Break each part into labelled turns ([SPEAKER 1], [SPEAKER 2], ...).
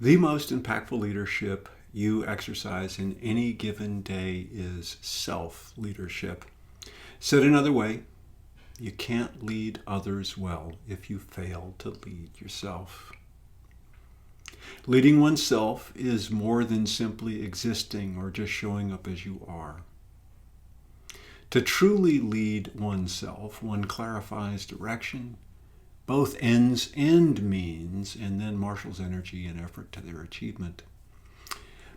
[SPEAKER 1] The most impactful leadership you exercise in any given day is self-leadership. Said another way, you can't lead others well if you fail to lead yourself. Leading oneself is more than simply existing or just showing up as you are. To truly lead oneself, one clarifies direction, both ends and means, and then marshals energy and effort to their achievement.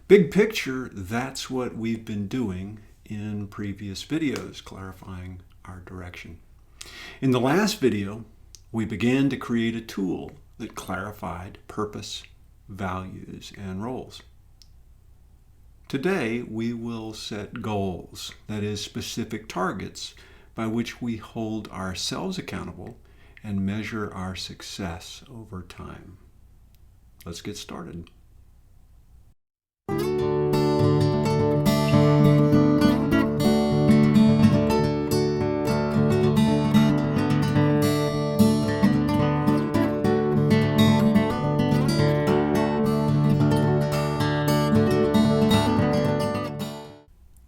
[SPEAKER 1] Big picture, that's what we've been doing in previous videos, clarifying our direction. In the last video, we began to create a tool that clarified purpose, values, and roles. Today, we will set goals, that is, specific targets by which we hold ourselves accountable and measure our success over time. Let's get started.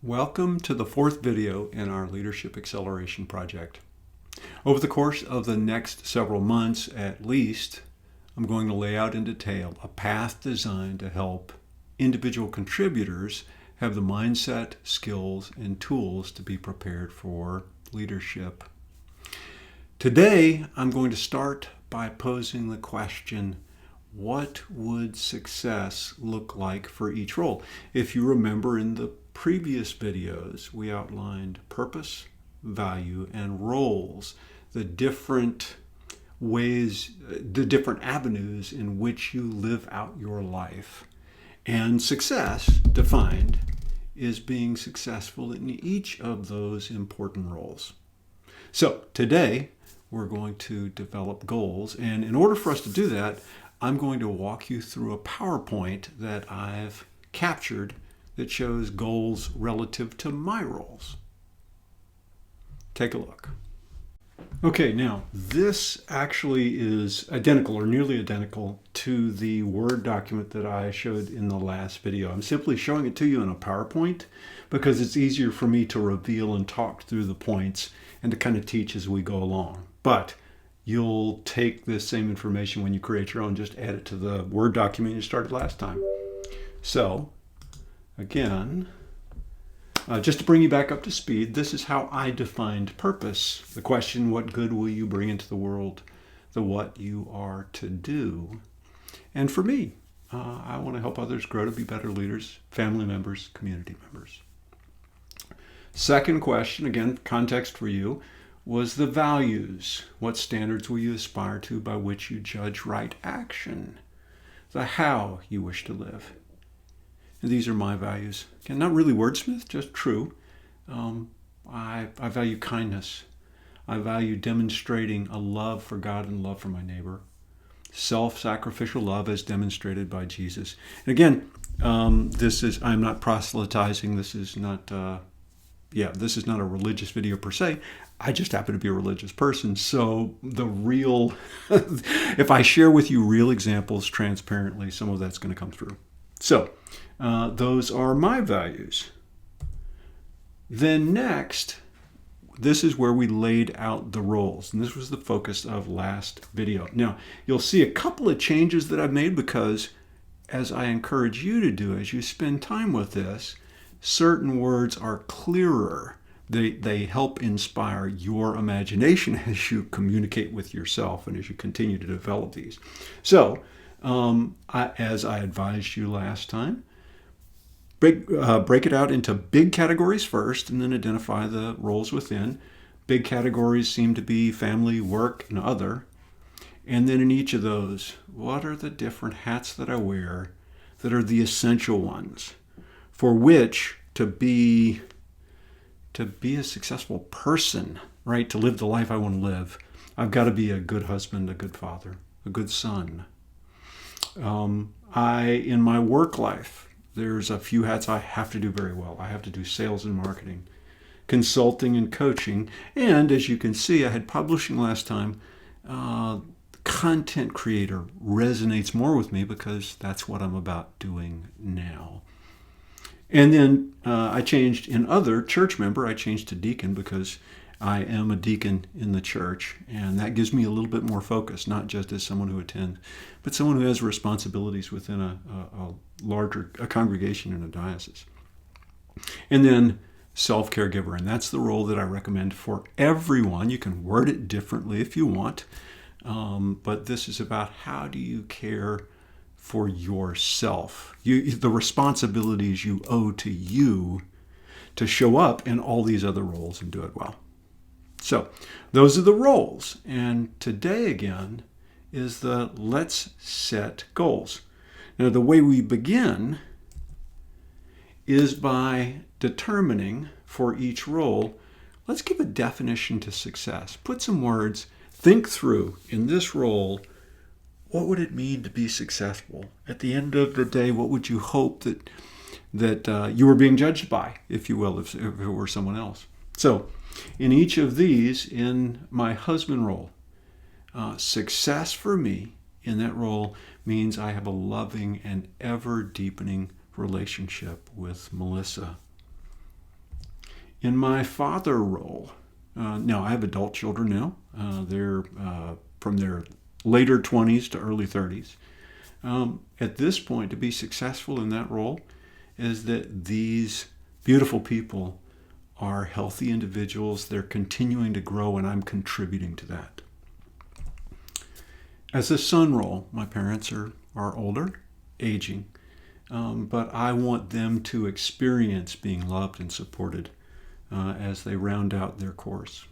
[SPEAKER 1] Welcome to the fourth video in our Leadership Acceleration Project. Over the course of the next several months at least, I'm going to lay out in detail a path designed to help individual contributors have the mindset, skills, and tools to be prepared for leadership. Today, I'm going to start by posing the question, what would success look like for each role? If you remember in the previous videos, we outlined purpose, value, and roles, the different ways, the different avenues in which you live out your life. And success, defined, is being successful in each of those important roles. So today, we're going to develop goals. And in order for us to do that, I'm going to walk you through a PowerPoint that I've captured that shows goals relative to my roles. Take a look. Okay, now this actually is identical or nearly identical to the Word document that I showed in the last video. I'm simply showing it to you in a PowerPoint because it's easier for me to reveal and talk through the points and to kind of teach as we go along. But you'll take this same information when you create your own, just add it to the Word document you started last time. So, again, just to bring you back up to speed, this is how I defined purpose. The question, what good will you bring into the world? The what you are to do. And for me, I want to help others grow to be better leaders, family members, community members. Second question, again, context for you, was the values. What standards will you aspire to by which you judge right action? The how you wish to live. And these are my values. Again, not really wordsmith, just true. I value kindness. I value demonstrating a love for God and love for my neighbor. Self-sacrificial love as demonstrated by Jesus. And again, I'm not proselytizing. This is not a religious video per se. I just happen to be a religious person. So if I share with you real examples transparently, some of that's going to come through. So those are my values. Then next, this is where we laid out the roles. And this was the focus of last video. Now, you'll see a couple of changes that I've made because, as I encourage you to do as you spend time with this, certain words are clearer. They help inspire your imagination as you communicate with yourself and as you continue to develop these. So, as I advised you last time, break it out into big categories first and then identify the roles within. Big categories seem to be family, work, and other. And then in each of those, what are the different hats that I wear that are the essential ones for which to be a successful person, right? To live the life I want to live. I've got to be a good husband, a good father, a good son. In my work life, there's a few hats I have to do very well. I have to do sales and marketing, consulting and coaching. And as you can see, I had publishing last time. content creator resonates more with me because that's what I'm about doing now. And then I changed in other church member, I changed to deacon because I am a deacon in the church, and that gives me a little bit more focus, not just as someone who attends, but someone who has responsibilities within a larger congregation in a diocese. And then self-caregiver, and that's the role that I recommend for everyone. You can word it differently if you want, but this is about how do you care for yourself, the responsibilities you owe to you to show up in all these other roles and do it well. So those are the roles. And today again is the let's set goals. Now the way we begin is by determining for each role, let's give a definition to success. Put some words, think through in this role, what would it mean to be successful? At the end of the day, what would you hope that you were being judged by, if you will, if it were someone else? So in each of these, in my husband role, success for me in that role means I have a loving and ever deepening relationship with Melissa. In my father role, now I have adult children now. They're from their later 20s to early 30s. At this point, to be successful in that role is that these beautiful people are healthy individuals. They're continuing to grow, and I'm contributing to that. As a son role, my parents are older, aging, but I want them to experience being loved and supported as they round out their course.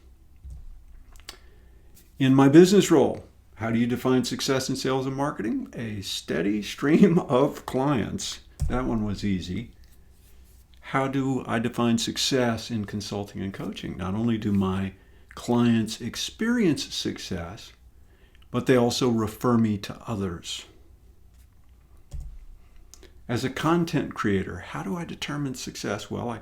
[SPEAKER 1] In my business role, how do you define success in sales and marketing? A steady stream of clients. That one was easy. How do I define success in consulting and coaching? Not only do my clients experience success, but they also refer me to others. As a content creator, how do I determine success? Well,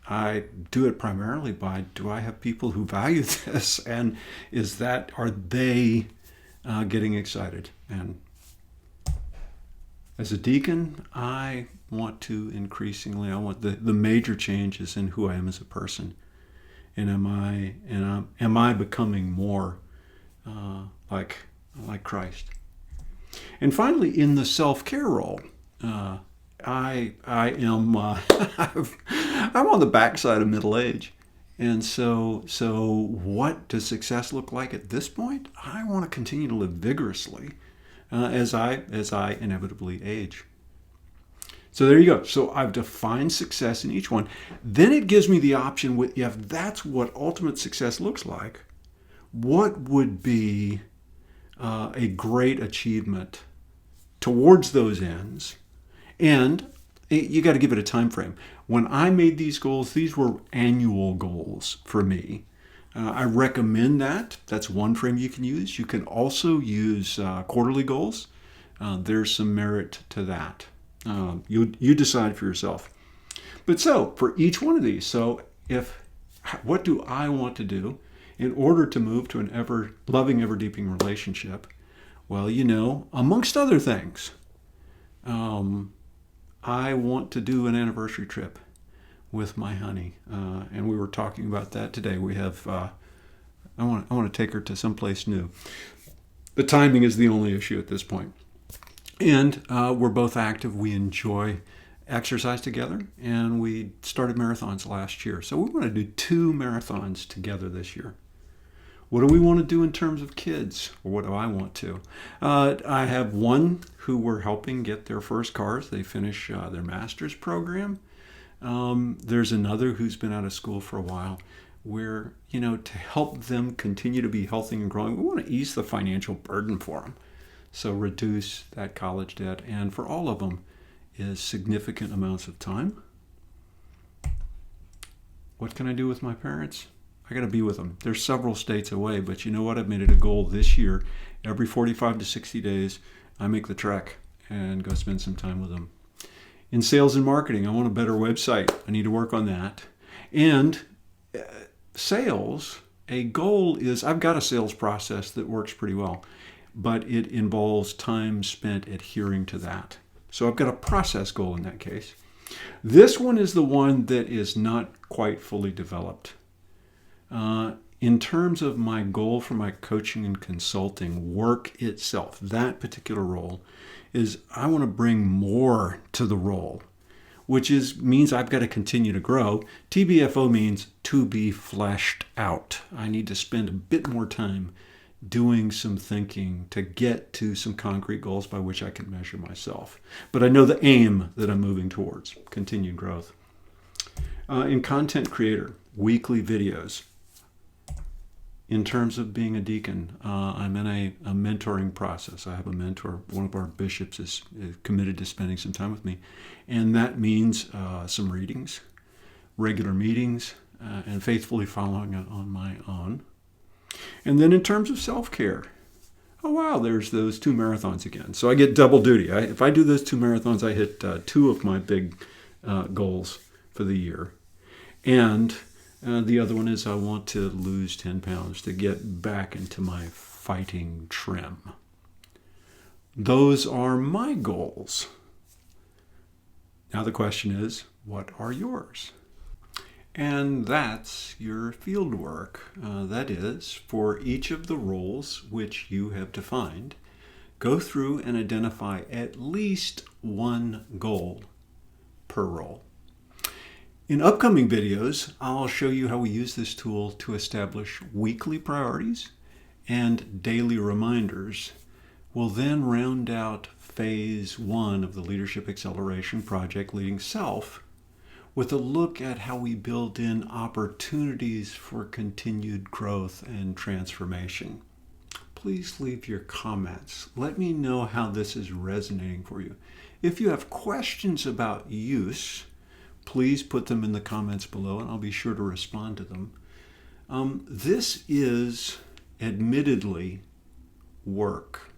[SPEAKER 1] I do it primarily by, do I have people who value this? And are they getting excited? And as a deacon, I want the major changes in who I am as a person. And am I becoming more like Christ? And finally, in the self-care role, I am I'm on the backside of middle age, and so what does success look like at this point? I want to continue to live vigorously as I inevitably age. So there you go. So I've defined success in each one. Then it gives me the option, if that's what ultimate success looks like, what would be a great achievement towards those ends? And you got to give it a time frame. When I made these goals, these were annual goals for me. I recommend that. That's one frame you can use. You can also use quarterly goals. There's some merit to that. You decide for yourself. But so for each one of these, what do I want to do in order to move to an ever loving, ever deepening relationship? Well, amongst other things, I want to do an anniversary trip with my honey, and we were talking about that today. We have I want to take her to someplace new. The timing is the only issue at this point, and we're both active. We enjoy exercise together, and we started marathons last year. So we want to do 2 marathons together this year. What do we want to do in terms of kids? Or what do I want to? I have one who we're helping get their first cars. They finish their master's program. There's another who's been out of school for a while. Where, to help them continue to be healthy and growing, we want to ease the financial burden for them. So reduce that college debt. And for all of them is significant amounts of time. What can I do with my parents? I got to be with them. They're several states away, but you know what? I've made it a goal this year. Every 45 to 60 days, I make the trek and go spend some time with them. In sales and marketing, I want a better website. I need to work on that. And sales, a goal is, I've got a sales process that works pretty well. but it involves time spent adhering to that. So I've got a process goal in that case. This one is the one that is not quite fully developed. In terms of my goal for my coaching and consulting work itself, that particular role is I want to bring more to the role, which means I've got to continue to grow. TBFO means to be fleshed out. I need to spend a bit more time doing some thinking to get to some concrete goals by which I can measure myself. But I know the aim that I'm moving towards, continued growth. In content creator, weekly videos. In terms of being a deacon, I'm in a mentoring process. I have a mentor. One of our bishops is committed to spending some time with me. And that means some readings, regular meetings, and faithfully following it on my own. And then in terms of self-care, oh wow, there's those 2 marathons again. So I get double duty. If I do those 2 marathons, I hit 2 of my big goals for the year. And the other one is I want to lose 10 pounds to get back into my fighting trim. Those are my goals. Now the question is, what are yours? And that's your field work. That is, for each of the roles which you have defined, go through and identify at least one goal per role. In upcoming videos, I'll show you how we use this tool to establish weekly priorities and daily reminders. We'll then round out phase 1 of the Leadership Acceleration Project, Leading Self, with a look at how we build in opportunities for continued growth and transformation. Please leave your comments. Let me know how this is resonating for you. If you have questions about use, please put them in the comments below and I'll be sure to respond to them. This is admittedly work.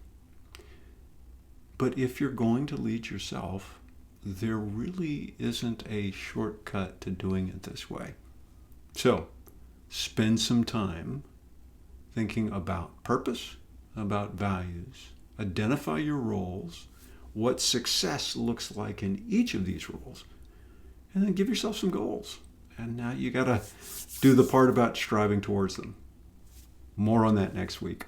[SPEAKER 1] But if you're going to lead yourself, there really isn't a shortcut to doing it this way. So spend some time thinking about purpose, about values, identify your roles, what success looks like in each of these roles, and then give yourself some goals. And now you got to do the part about striving towards them. More on that next week.